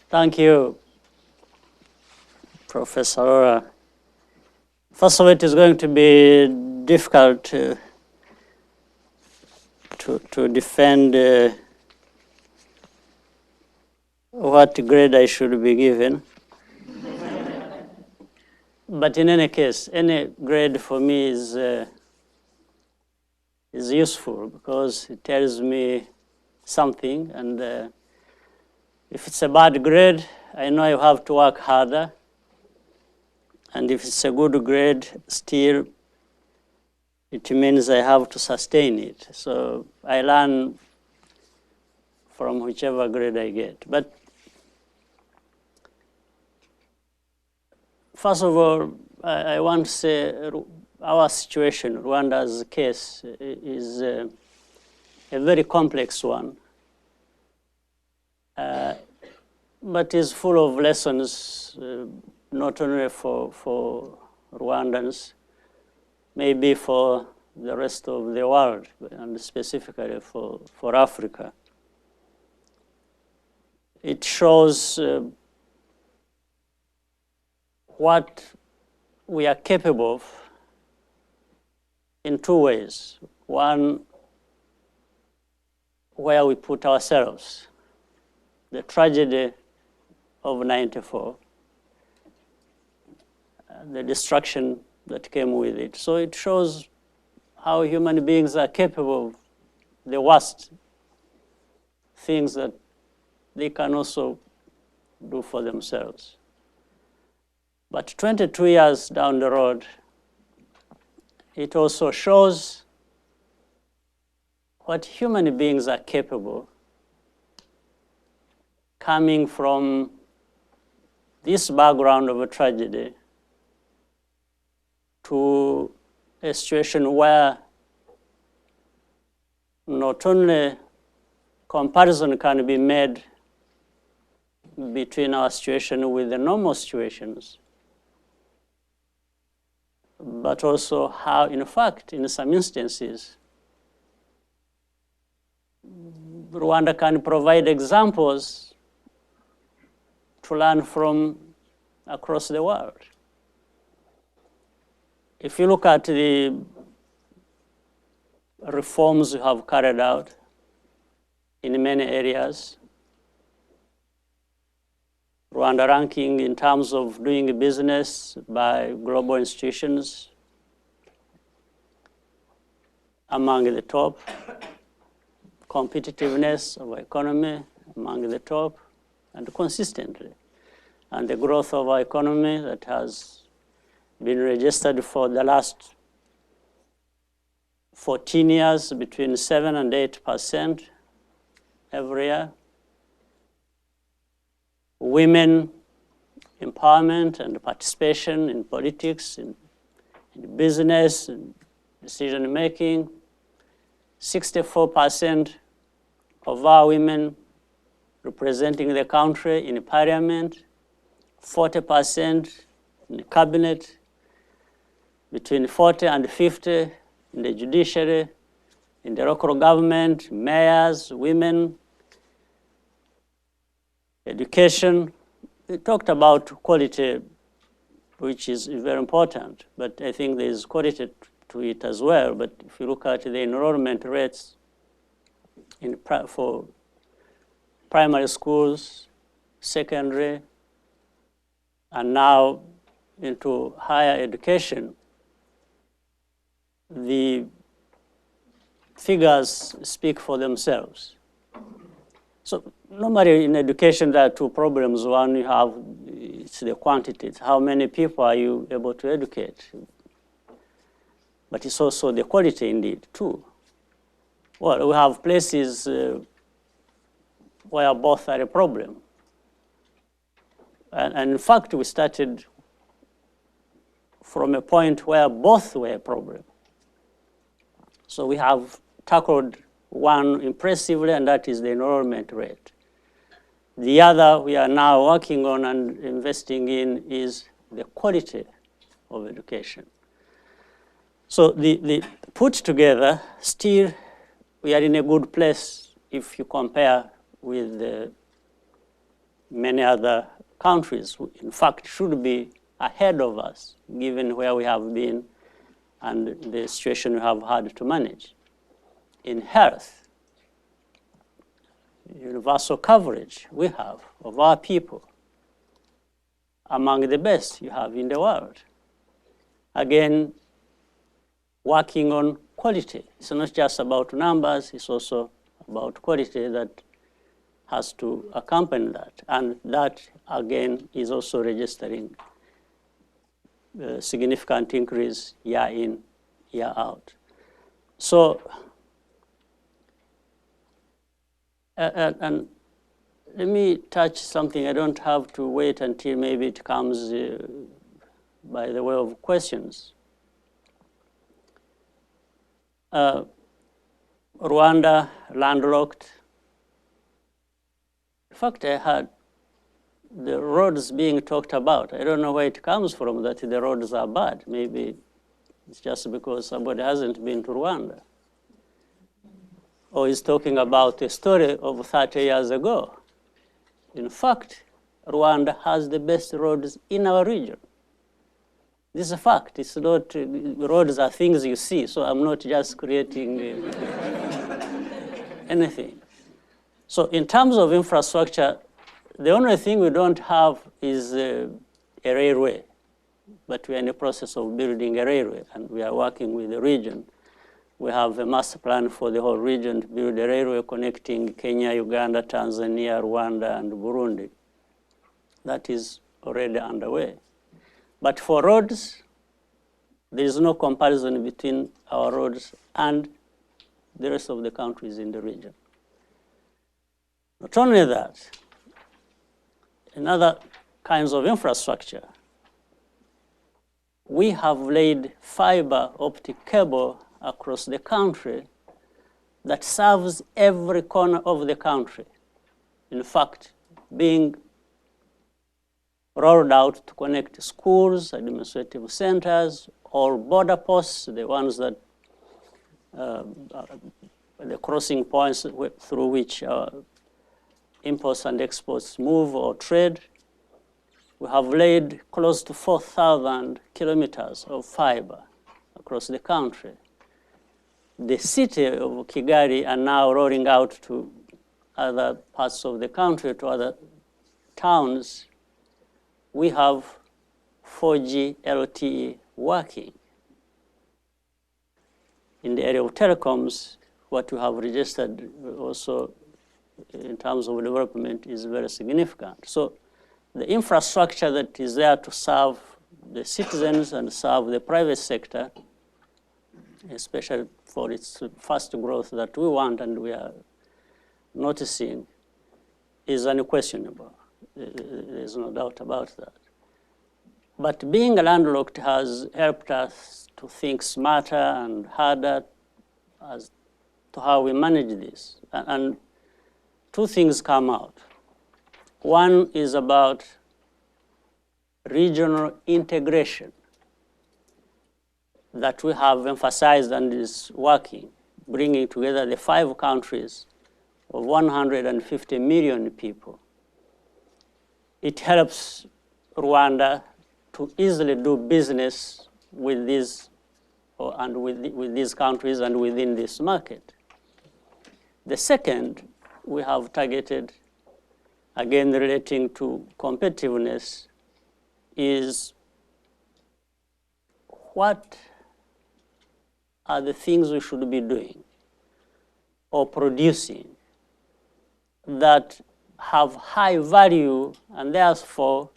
Thank you, Professor Aurora. First of all, it is going to be difficult to defend what grade I should be given. But in any case, any grade for me is useful because it tells me something, and if it's a bad grade, I know I have to work harder. And if it's a good grade, still, it means I have to sustain it. So I learn from whichever grade I get. But first of all, I want to say our situation, Rwanda's case, is a very complex one, but is full of lessons, not only for Rwandans, maybe for the rest of the world, and specifically for Africa. It shows what we are capable of in two ways. One, where we put ourselves. The tragedy of '94, the destruction that came with it. So it shows how human beings are capable of the worst things that they can also do for themselves. But 22 years down the road, it also shows what human beings are capable coming from this background of a tragedy to a situation where not only comparison can be made between our situation with the normal situations, but also how, in fact, in some instances, Rwanda can provide examples to learn from across the world. If you look at the reforms we have carried out in many areas, Rwanda ranking in terms of doing business by global institutions among the top, competitiveness of our economy among the top, and consistently. And the growth of our economy that has been registered for the last 14 years between 7 and 8% every year. Women empowerment and participation in politics, in business, in decision making. 64% of our women representing the country in parliament, 40% in the cabinet, between 40 and 50 in the judiciary, in the local government, mayors, women, education. We talked about quality, which is very important, but I think there is quality to it as well. But if you look at the enrollment rates for primary schools, secondary, and now into higher education, the figures speak for themselves. So normally in education, there are two problems. One, you have, it's the quantity. It's how many people are you able to educate? But it's also the quality indeed, too. Well, we have places where both are a problem. And in fact, we started from a point where both were a problem. So we have tackled one impressively, and that is the enrollment rate. The other we are now working on and investing in is the quality of education. So the put together, still we are in a good place if you compare with many other countries who, in fact, should be ahead of us, given where we have been and the situation we have had to manage. In health, universal coverage we have of our people, among the best you have in the world. Again, working on quality. It's not just about numbers, it's also about quality that has to accompany that. And that, again, is also registering a significant increase year in, year out. So, and let me touch something. I don't have to wait until maybe it comes by the way of questions. Rwanda, landlocked. In fact, I heard the roads being talked about. I don't know where it comes from that the roads are bad. Maybe it's just because somebody hasn't been to Rwanda. Or is talking about a story of 30 years ago. In fact, Rwanda has the best roads in our region. This is a fact. It's not, roads are things you see, so I'm not just creating anything. So in terms of infrastructure, the only thing we don't have is a railway, but we are in the process of building a railway, and we are working with the region. We have a master plan for the whole region to build a railway connecting Kenya, Uganda, Tanzania, Rwanda, and Burundi. That is already underway. But for roads, there is no comparison between our roads and the rest of the countries in the region. Not only that, in other kinds of infrastructure, we have laid fiber optic cable across the country that serves every corner of the country. In fact, being rolled out to connect schools, administrative centers, or border posts, the ones that, the crossing points through which imports and exports move or trade. We have laid close to 4,000 kilometers of fiber across the country. The city of Kigali are now rolling out to other parts of the country, to other towns. We have 4G LTE working. In the area of telecoms, what we have registered also in terms of development is very significant. So the infrastructure that is there to serve the citizens and serve the private sector, especially for its fast growth that we want and we are noticing, is unquestionable. There's no doubt about that. But being landlocked has helped us to think smarter and harder as to how we manage this. And two things come out. One is about regional integration that we have emphasized and is working, bringing together the 5 countries of 150 million people. It helps Rwanda to easily do business with these, with these countries and within this market. The second, we have targeted, again relating to competitiveness, is what are the things we should be doing or producing that have high value and therefore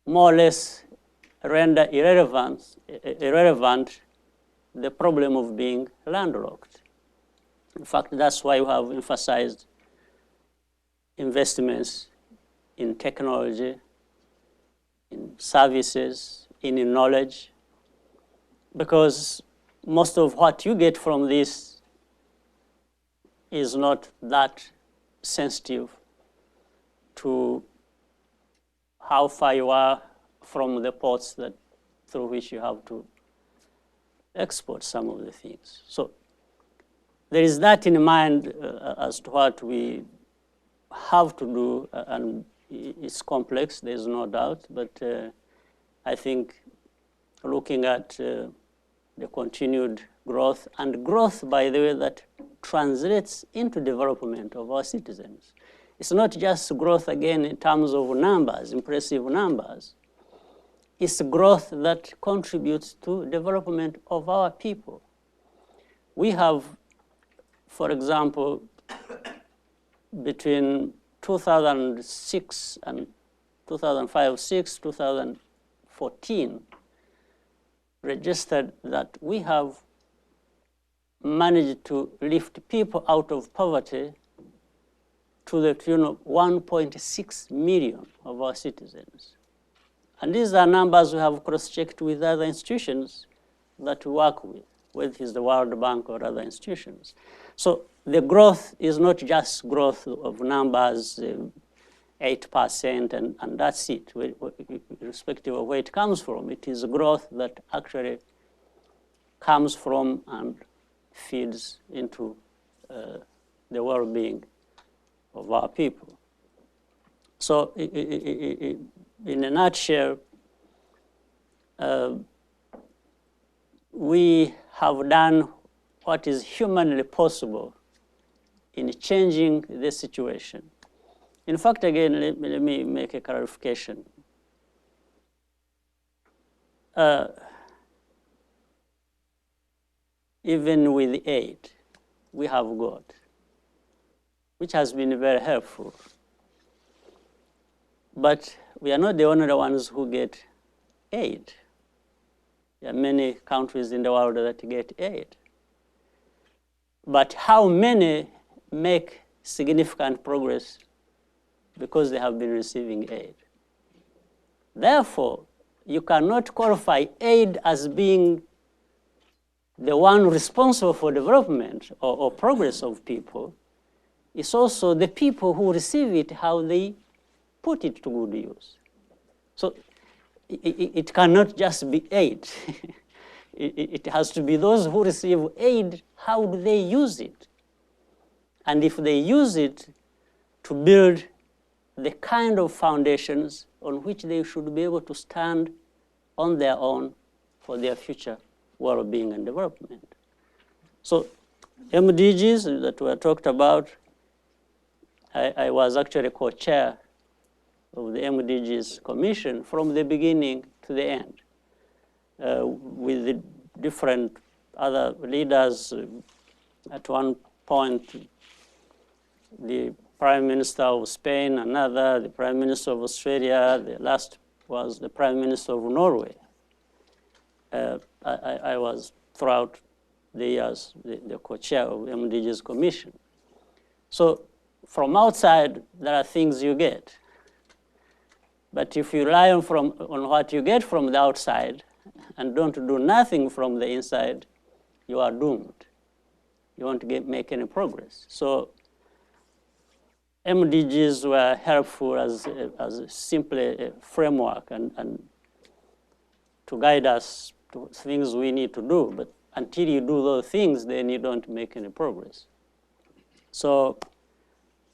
more or less render irrelevant the problem of being landlocked. In fact, that's why we have emphasized investments in technology, in services, in knowledge, because most of what you get from this is not that sensitive to how far you are from the ports that through which you have to export some of the things. So there is that in mind as to what we have to do, and it's complex, there's no doubt, but I think looking at the continued growth, and growth, by the way, that translates into development of our citizens. It's not just growth, again, in terms of numbers, impressive numbers. It's growth that contributes to development of our people. We have, for example, between 2006 and 2005-06, 2014, registered that we have managed to lift people out of poverty to the tune of 1.6 million of our citizens. And these are numbers we have cross-checked with other institutions that we work with, whether it's the World Bank or other institutions. So the growth is not just growth of numbers, 8%, and that's it, irrespective of where it comes from. It is growth that actually comes from and feeds into the well-being of our people. So in a nutshell, we have done what is humanly possible in changing the situation. In fact, again, let me make a clarification. Even with aid we have got, which has been very helpful, but we are not the only ones who get aid. There are many countries in the world that get aid. But how many make significant progress because they have been receiving aid? Therefore, you cannot qualify aid as being the one responsible for development or progress of people. It's also the people who receive it, how they put it to good use. So it cannot just be aid. It has to be those who receive aid, how do they use it? And if they use it to build the kind of foundations on which they should be able to stand on their own for their future well-being and development. So MDGs that were talked about, I was actually co-chair of the MDGs Commission from the beginning to the end, with the different other leaders. At one point, the Prime Minister of Spain, another, the Prime Minister of Australia, the last was the Prime Minister of Norway. I was, throughout the years, the co-chair of MDGs Commission. So from outside, there are things you get. But if you rely on what you get from the outside and don't do nothing from the inside, you are doomed. You won't make any progress. So MDGs were helpful as simply a framework and to guide us to things we need to do. But until you do those things, then you don't make any progress. So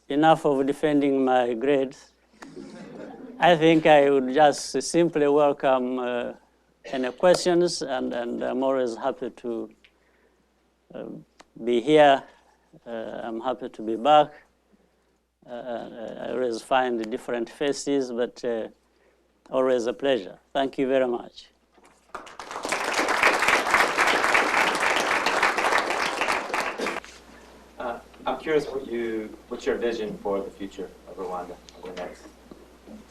enough of defending my grades. I think I would just simply welcome any questions, and I'm always happy to be here. I'm happy to be back. I always find different faces, but always a pleasure. Thank you very much. I'm curious what's your vision for the future of Rwanda over the next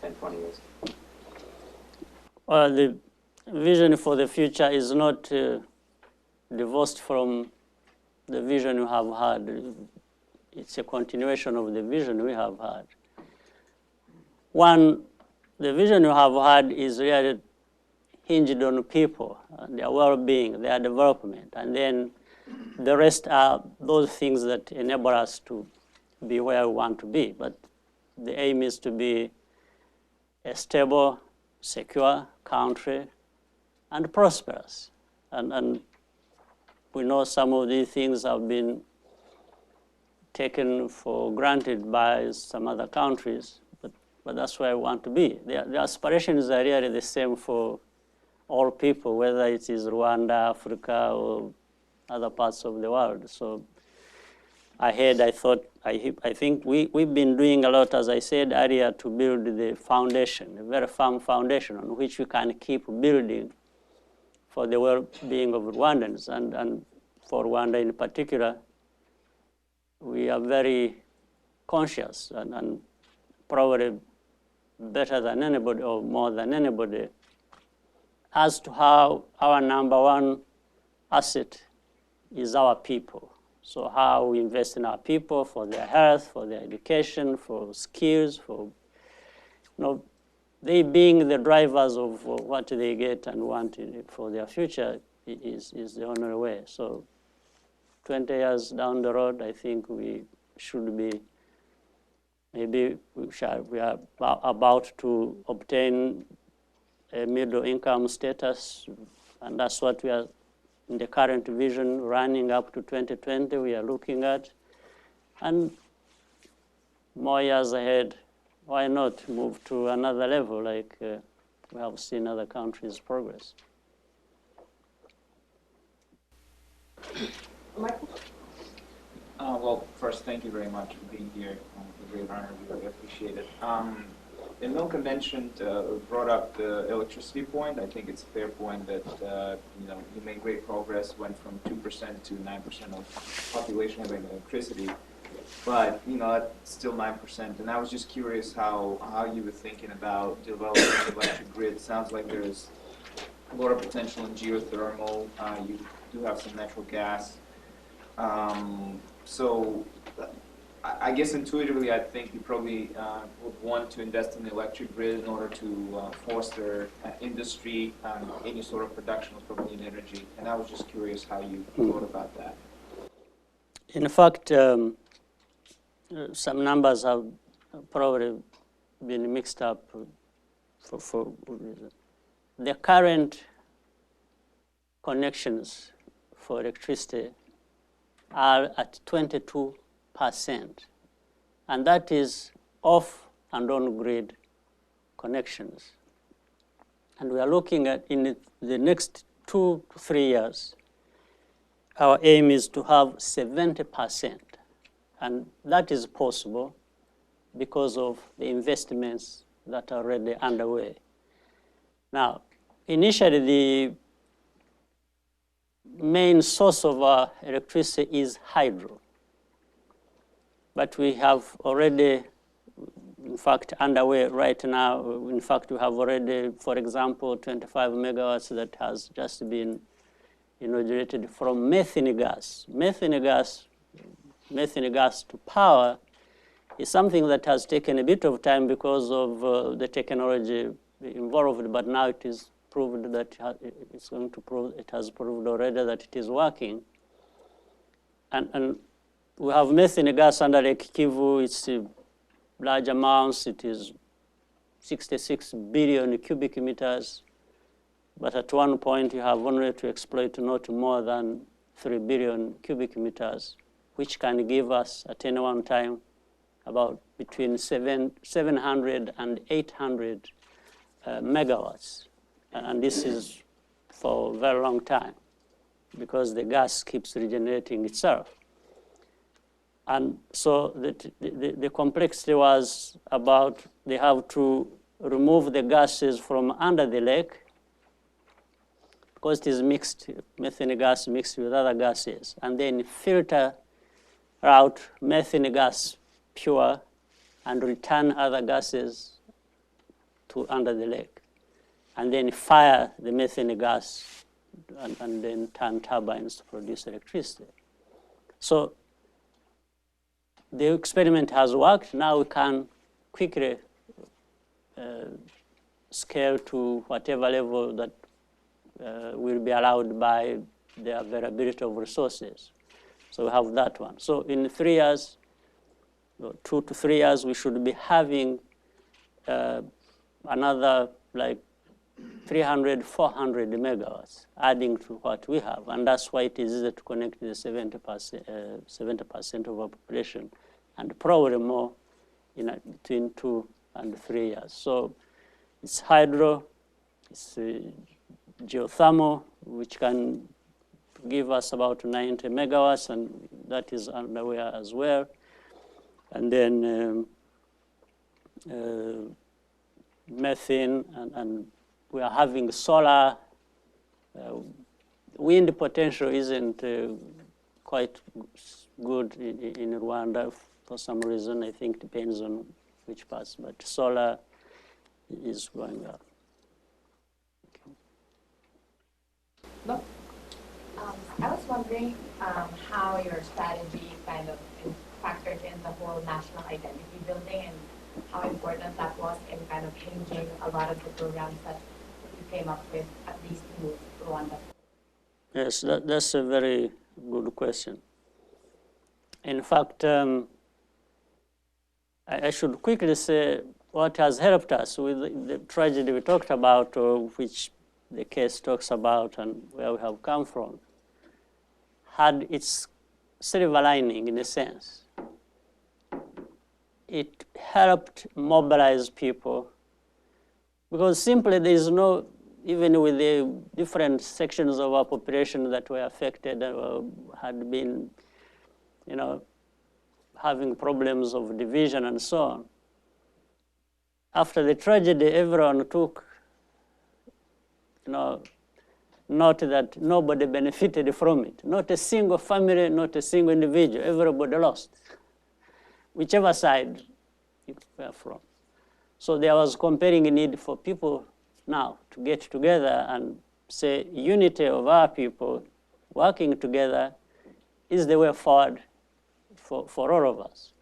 10, 20 years? Well, the vision for the future is not divorced from the vision we have had. It's a continuation of the vision we have had. One, the vision we have had is really hinged on people, and their well-being, their development, and then the rest are those things that enable us to be where we want to be. But the aim is to be a stable, secure country and prosperous. And we know some of these things have been taken for granted by some other countries, but that's where I want to be. The aspirations are really the same for all people, whether it is Rwanda, Africa, or other parts of the world. So I think we've been doing a lot, as I said earlier, to build the foundation, a very firm foundation on which we can keep building for the well-being of Rwandans. And for Rwanda in particular, we are very conscious and probably better than anybody or more than anybody as to how our number one asset is our people. So how we invest in our people for their health, for their education, for skills, for they being the drivers of what they get and want for their future is the only way. So 20 years down the road, I think we should be, maybe we are about to obtain a middle income status, and that's what we are in the current vision running up to 2020 we are looking at. And more years ahead, why not move to another level like we have seen other countries progress. Michael? Well, first, thank you very much for being here. It's a great honor. We really appreciate it. Milka mentioned, brought up the electricity point. I think it's a fair point that you made great progress, went from 2% to 9% of population having electricity, but that's still 9%. And I was just curious how you were thinking about developing the electric grid. Sounds like there's a lot of potential in geothermal. You do have some natural gas. So I guess intuitively, I think you probably would want to invest in the electric grid in order to foster industry and any sort of production of clean energy. And I was just curious how you thought about that. In fact, some numbers have probably been mixed up for the current connections for electricity are at 22%, and that is off and on-grid connections. And we are looking at, in the next 2 to 3 years, our aim is to have 70%, and that is possible because of the investments that are already underway. Now, initially, the main source of our electricity is hydro. But we have already, in fact, underway right now. In fact, we have already, for example, 25 megawatts that has just been inaugurated from methane gas. Methane gas to power is something that has taken a bit of time because of the technology involved, but now it is proved that it has proved already that it is working. And we have methane gas under Lake Kivu. It's large amounts. It is 66 billion cubic meters. But at one point, you have only to exploit not more than 3 billion cubic meters, which can give us at any one time about between 700 and 800 megawatts. And this is for a very long time because the gas keeps regenerating itself. And so the complexity was about they have to remove the gases from under the lake because it is mixed, methane gas mixed with other gases, and then filter out methane gas pure and return other gases to under the lake, and then fire the methane gas and then turn turbines to produce electricity. So the experiment has worked. Now we can quickly scale to whatever level that will be allowed by the availability of resources. So we have that one. So in 3 years, 2 to 3 years, we should be having another like 300, 400 megawatts, adding to what we have. And that's why it is easy to connect the 70% of our population, and probably more in between 2 and 3 years. So it's hydro, it's geothermal, which can give us about 90 megawatts, and that is underway as well. And then methane, and we are having solar. Wind potential isn't quite good in Rwanda for some reason. I think depends on which parts, but solar is going up. Look, I was wondering how your strategy kind of factored in the whole national identity building, and how important that was in kind of changing a lot of the programs that you came up with, at least in Rwanda. Yes, that's a very good question. In fact, I should quickly say what has helped us with the tragedy we talked about, which the case talks about and where we have come from, had its silver lining in a sense. It helped mobilize people, because simply there is no, even with the different sections of our population that were affected had been, having problems of division and so on. After the tragedy, everyone took, note that nobody benefited from it. Not a single family, not a single individual. Everybody lost, whichever side you were from. So there was compelling need for people now to get together and say unity of our people working together is the way forward for all of us.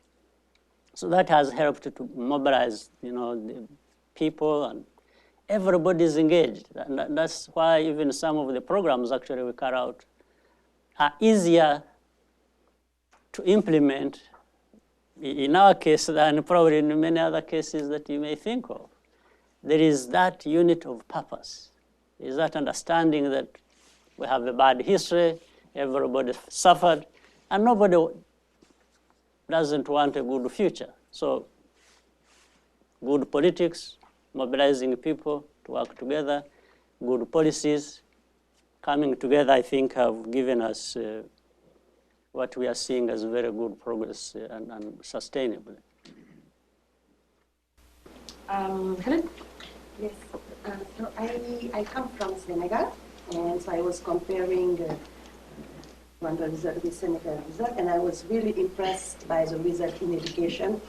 So that has helped to mobilize, the people, and everybody is engaged. And that's why even some of the programs actually we carry out are easier to implement in our case than probably in many other cases that you may think of. There is that unit of purpose. There is that understanding that we have a bad history, everybody suffered, and nobody doesn't want a good future. So good politics, mobilizing people to work together, good policies coming together, I think have given us what we are seeing as very good progress and sustainable. Hello. Yes. So I come from Senegal, and so I was comparing Rwanda result with Senegal result, and I was really impressed by the result in education,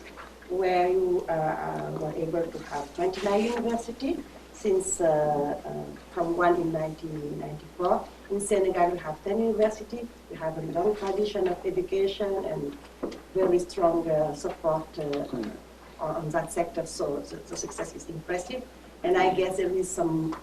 where you were able to have 29 universities since from one in 1994. In Senegal, we have 10 universities. We have a long tradition of education and very strong support on that sector. So the success is impressive, and I guess there is some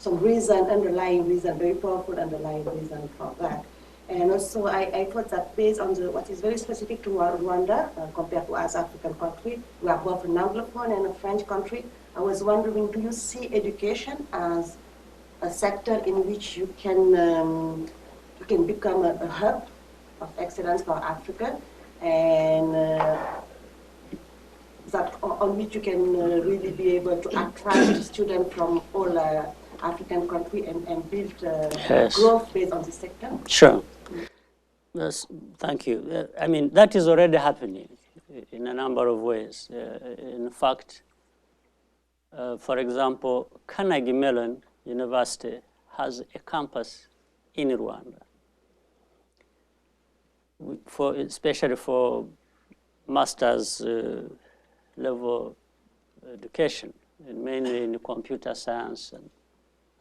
reason, underlying reason, very powerful underlying reason for that. And also, I thought that based on what is very specific to Rwanda compared to other African countries, we are both an Anglophone and a French country. I was wondering, do you see education as a sector in which you can become a hub of excellence for Africa, and that on which you can really be able to attract students from all African countries and build Yes. growth based on this sector? Sure. Yes, thank you. I mean, that is already happening in a number of ways. In fact, for example, Carnegie Mellon University has a campus in Rwanda, especially for master's level education, and mainly in computer science and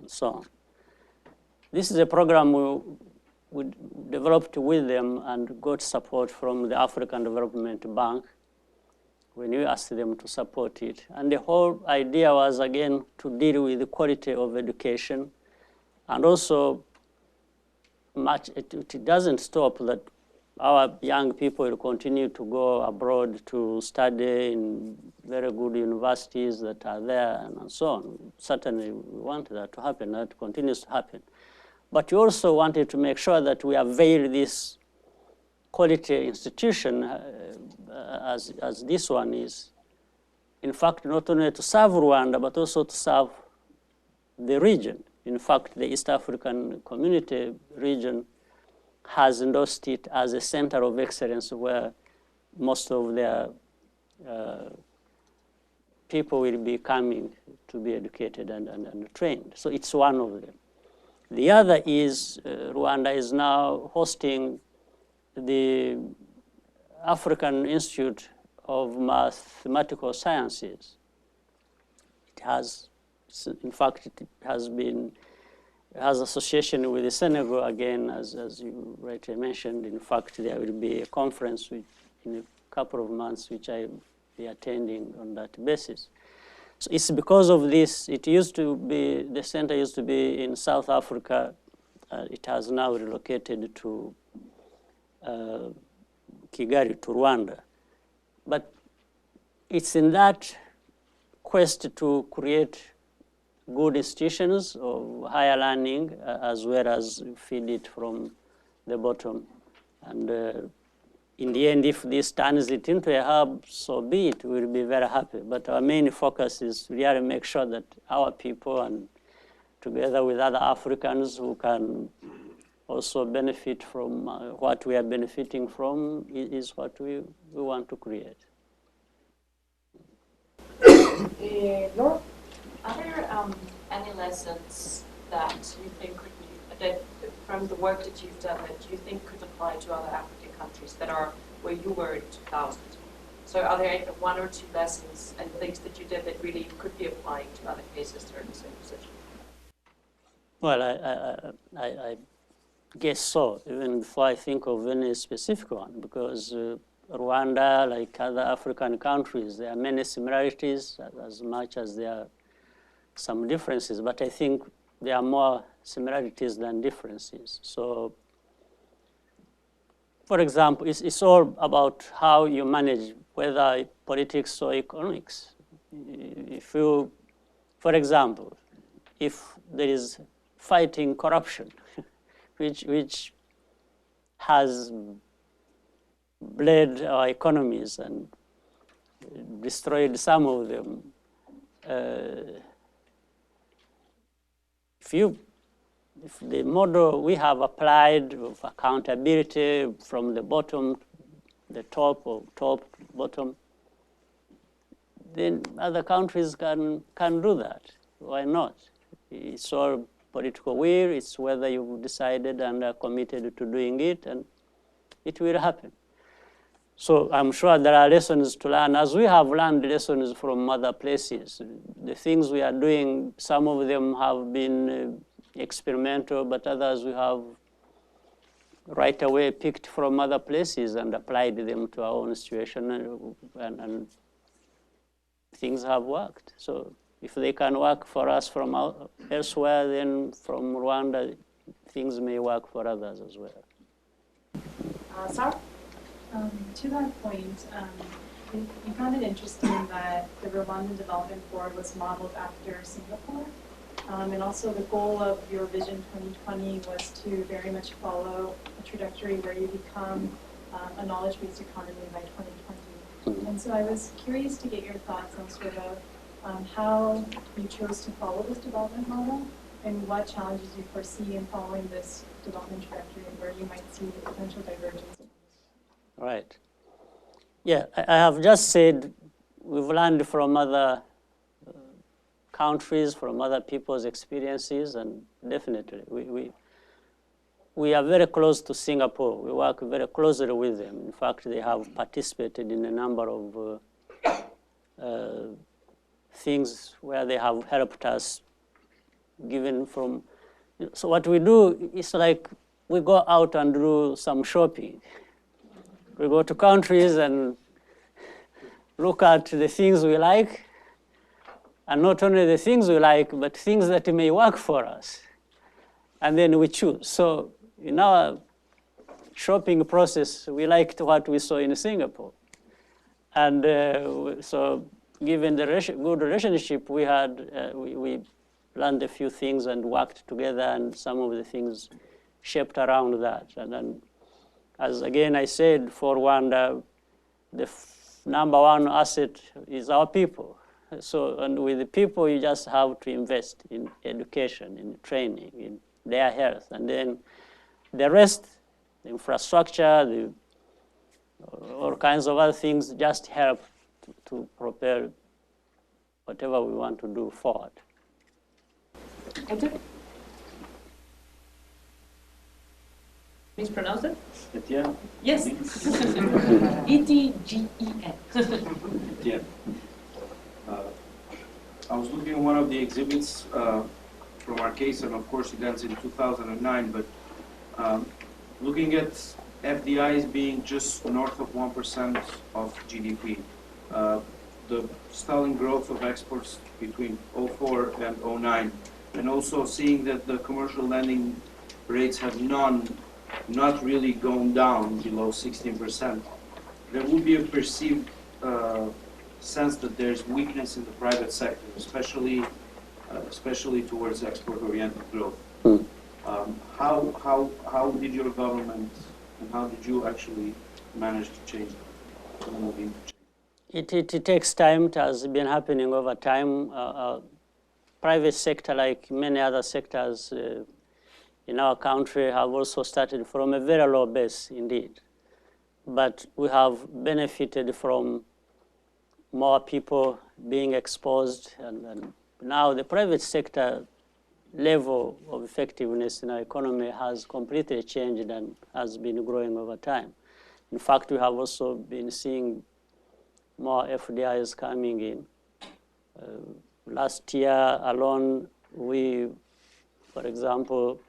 so on. This is a program we developed with them and got support from the African Development Bank when we asked them to support it. And the whole idea was, again, to deal with the quality of education, and also it doesn't stop that our young people will continue to go abroad to study in very good universities that are there and so on. Certainly we want that to happen, that continues to happen. But we also wanted to make sure that we avail this quality institution as this one is, in fact, not only to serve Rwanda, but also to serve the region. In fact, the East African Community region has endorsed it as a center of excellence where most of their people will be coming to be educated and trained. So it's one of them. The other is Rwanda is now hosting the African Institute of Mathematical Sciences. It has, in fact, it has association with the Senegal again, as you rightly mentioned. In fact, there will be a conference in a couple of months, which I will be attending on that basis. So it's because of this. It used to be, the center used to be in South Africa. It has now relocated to Kigali, to Rwanda. But it's in that quest to create good institutions of higher learning, as well as feed it from the bottom. And in the end, if this turns it into a hub, so be it, we'll be very happy. But our main focus is to really make sure that our people, and together with other Africans who can also benefit from what we are benefiting from, is what we want to create. Are there any lessons that you think could be, that from the work that you've done, that you think could apply to other African countries that are where you were in 2000? So are there one or two lessons and things that you did that really could be applying to other cases that are in the same position? Well, I guess so, even before I think of any specific one, because Rwanda, like other African countries, there are many similarities as much as there are some differences, but I think there are more similarities than differences. So, for example, it's all about how you manage, whether politics or economics. If you, for example, if there is fighting corruption, which has bled our economies and destroyed some of them, if the model we have applied of accountability from the bottom, the top, or top, bottom, then other countries can do that. Why not? It's all political will. It's whether you've decided and are committed to doing it, and it will happen. So I'm sure there are lessons to learn, as we have learned lessons from other places. The things we are doing, some of them have been experimental, but others we have right away picked from other places and applied them to our own situation, and things have worked. So if they can work for us from elsewhere, then from Rwanda, things may work for others as well. Sarah? To that point, we found it interesting that the Rwandan Development Board was modeled after Singapore. And also the goal of your Vision 2020 was to very much follow a trajectory where you become a knowledge-based economy by 2020. And so I was curious to get your thoughts on sort of how you chose to follow this development model and what challenges you foresee in following this development trajectory and where you might see the potential divergence. Right. Yeah, I have just said we've learned from other countries, from other people's experiences, and definitely we are very close to Singapore. We work very closely with them. In fact, they have participated in a number of things where they have helped us, given from. So what we do is like we go out and do some shopping. We go to countries and look at the things we like, and not only the things we like, but things that may work for us. And then we choose. So in our shopping process, we liked what we saw in Singapore. And so given the good relationship we had, we learned a few things and worked together, and some of the things shaped around that. And then, as again I said, for Rwanda, the number one asset is our people. So, and with the people, you just have to invest in education, in training, in their health. And then the rest, the infrastructure, all kinds of other things just help to propel whatever we want to do forward. Enter. Please pronounce it. Etienne? Yes. E-T-G-E-N. Etienne. I was looking at one of the exhibits from our case, and of course it ends in 2009, but looking at FDIs being just north of 1% of GDP, the stalling growth of exports between 2004 and 2009, and also seeing that the commercial lending rates have not really gone down below 16%, there will be a perceived sense that there's weakness in the private sector, especially towards export-oriented growth. How did your government and how did you actually manage to change that? It takes time. It has been happening over time. Private sector, like many other sectors in our country, have also started from a very low base indeed. But we have benefited from more people being exposed, and now the private sector level of effectiveness in our economy has completely changed and has been growing over time. In fact, we have also been seeing more FDIs coming in. Last year alone, we, for example,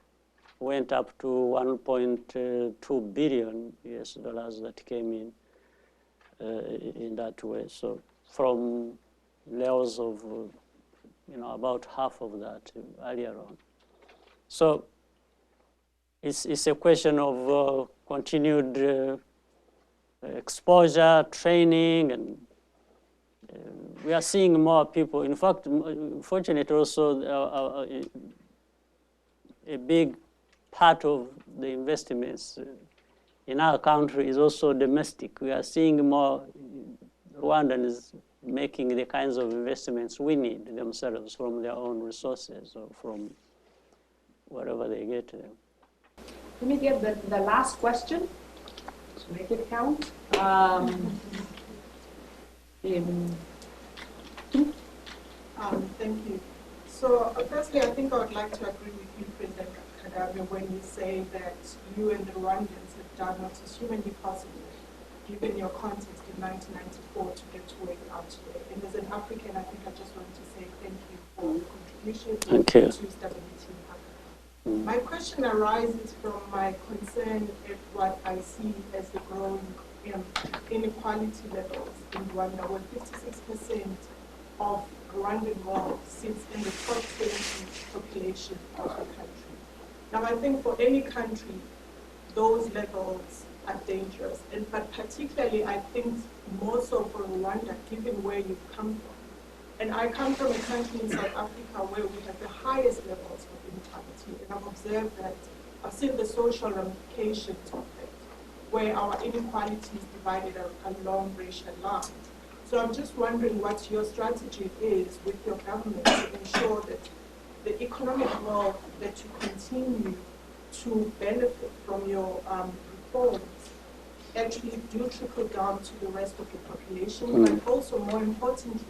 went up to 1.2 billion US dollars that came in that way. So from levels of about half of that earlier on. So it's a question of continued exposure, training, and we are seeing more people. In fact, fortunately also a big part of the investments in our country is also domestic. We are seeing more Rwandans making the kinds of investments we need themselves from their own resources or from wherever they get them. Let me get the last question to make it count. Thank you. So firstly, I think I would like to agree with you, President Kagame, when you say that you and the Rwandans have done what is humanly possible, given your context in 1994, to get to where you are today. And as an African, I think I just want to say thank you for your contribution to stability in Africa. My question arises from my concern at what I see as the growing inequality levels in Rwanda, where 56% of Rwandan wealth sits in the top 20 population of the country. Now, I think for any country, those levels are dangerous, but particularly I think more so for Rwanda, given where you've come from. And I come from a country in South Africa where we have the highest levels of inequality, and I've observed that, I've seen the social ramifications of it, where our inequality is divided along racial lines. So I'm just wondering what your strategy is with your government to ensure that the economic wealth that you continue to benefit from your reforms actually do trickle down to the rest of the population, but also more importantly,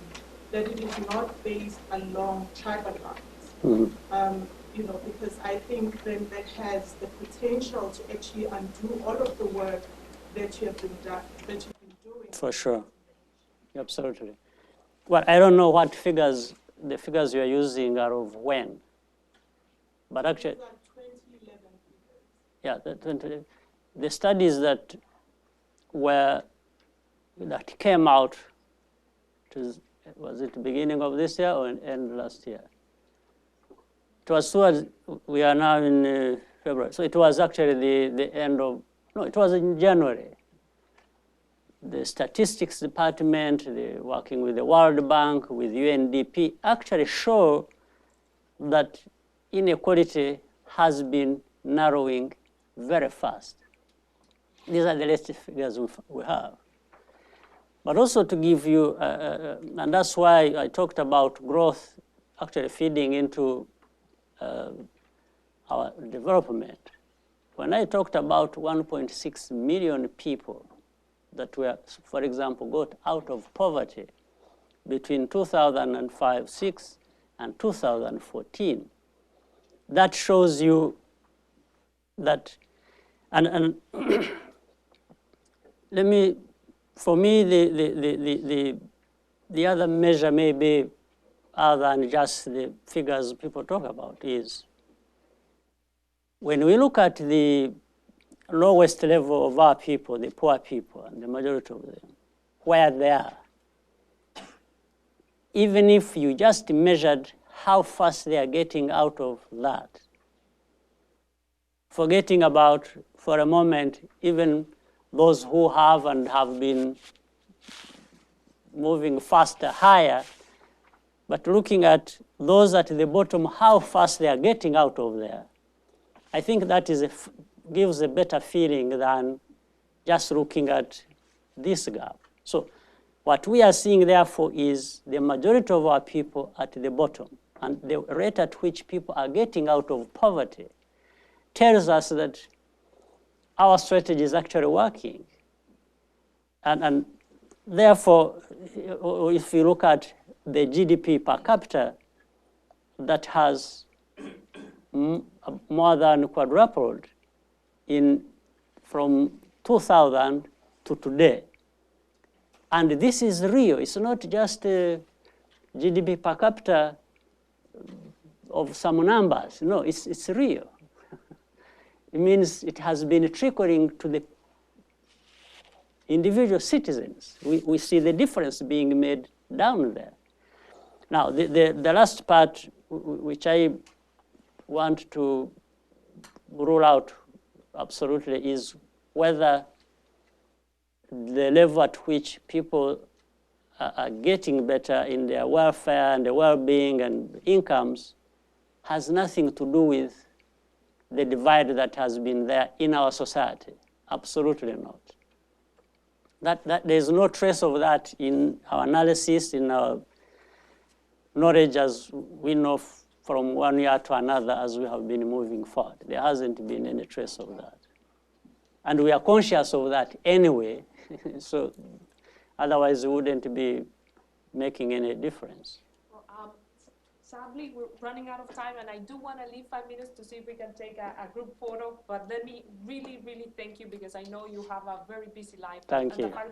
that it is not based along tribal lines. Because I think then that has the potential to actually undo all of the work that you have been doing. For sure, absolutely. Well, I don't know what figures, the figures you are using are of when, but actually, 2011 figures. Yeah, the studies that came out, was it the beginning of this year or end last year? It was towards, we are now in February, so it was actually the end of No, it was in January. The Statistics Department, working with the World Bank, with UNDP, actually show that inequality has been narrowing very fast. These are the latest figures we have. But also to give you, and that's why I talked about growth actually feeding into our development. When I talked about 1.6 million people that were, for example, got out of poverty between 2005-06 and 2014, that shows you that, and let me, for me, the other measure may be other than just the figures people talk about is when we look at the lowest level of our people, the poor people, and the majority of them, where they are, even if you just measured how fast they are getting out of that, forgetting about, for a moment, even those who have and have been moving faster, higher, but looking at those at the bottom, how fast they are getting out of there, I think that is gives a better feeling than just looking at this gap. So what we are seeing, therefore, is the majority of our people at the bottom, and the rate at which people are getting out of poverty tells us that our strategy is actually working. And therefore, if you look at the GDP per capita, that has more than quadrupled from 2000 to today. And this is real. It's not just GDP per capita of some numbers. No, it's real. It means it has been trickling to the individual citizens. We see the difference being made down there. Now, the last part, which I want to rule out absolutely, is whether the level at which people are getting better in their welfare and their well-being and incomes has nothing to do with the divide that has been there in our society. Absolutely not. There's no trace of that in our analysis, in our knowledge as we know from one year to another as we have been moving forward. There hasn't been any trace of that. And we are conscious of that anyway, so otherwise we wouldn't be making any difference. Well, sadly, we're running out of time, and I do want to leave 5 minutes to see if we can take a group photo, but let me really, really thank you because I know you have a very busy life. Thank you.